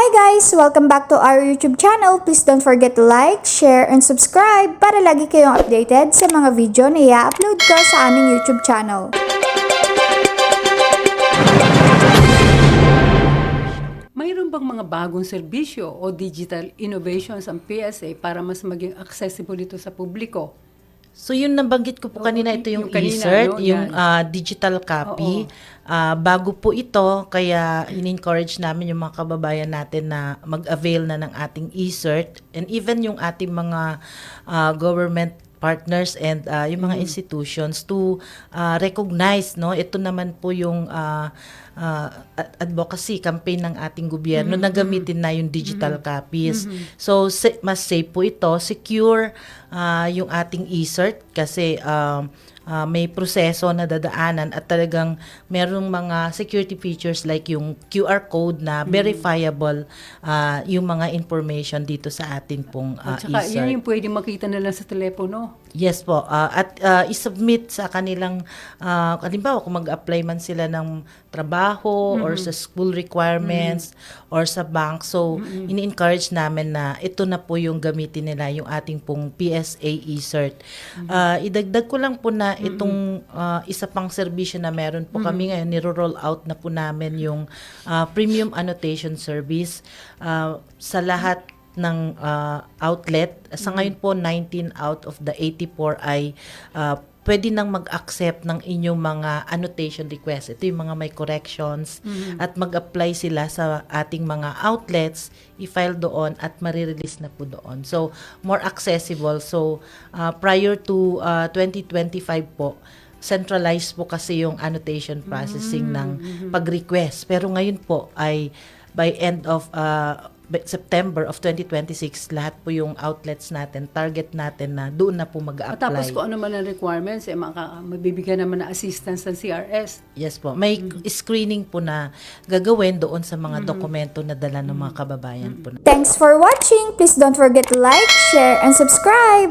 Hi guys! Welcome back to our YouTube channel. Please don't forget to like, share, and subscribe para lagi kayong updated sa mga video na i-upload ko sa aming YouTube channel. Mayroon bang mga bagong serbisyo o digital innovations ang PSA para mas maging accessible ito sa publiko? So yung nabanggit ko po kanina, ito yung e-cert, no? yung digital copy. Bago po ito, kaya in-encourage namin yung mga kababayan natin na mag-avail na ng ating e-cert. And even yung ating mga government partners and yung mga institutions to recognize, no, ito naman po yung advocacy campaign ng ating gobyerno na gamitin na yung digital copies. So mas safe po ito, secure yung ating e-cert kasi may proseso na dadaanan at talagang merong mga security features like yung QR code na verifiable yung mga information dito sa atin pong At saka e-cert. yan yung pwede makita na lang sa telepono. Yes po. At isubmit sa kanilang, halimbawa kung mag-apply man sila ng trabaho or sa school requirements or sa bank. So, ini-encourage namin na ito na po yung gamitin nila, yung ating pong PSA e-cert. Idagdag ko lang po na itong isa pang serbisyo na meron po kami ngayon, niro-roll out na po namin yung premium annotation service sa lahat ng outlet. Sa ngayon po, 19 out of the 84 ay pwede nang mag-accept ng inyong mga annotation request. Ito yung mga may corrections at mag-apply sila sa ating mga outlets, i-file doon at marirelease na po doon. So, more accessible. So, prior to 2025 po, centralized po kasi yung annotation processing ng pag-request. Pero ngayon po ay by end of September of 2026, lahat po yung outlets natin, target natin na doon na po mag-apply. Tapos kung ano man ang requirements, mabibigyan naman na assistance ng CRS. Yes po. May screening po na gagawin doon sa mga dokumento na dala ng mga kababayan po. Thanks for watching! Please don't forget to like, share, and subscribe!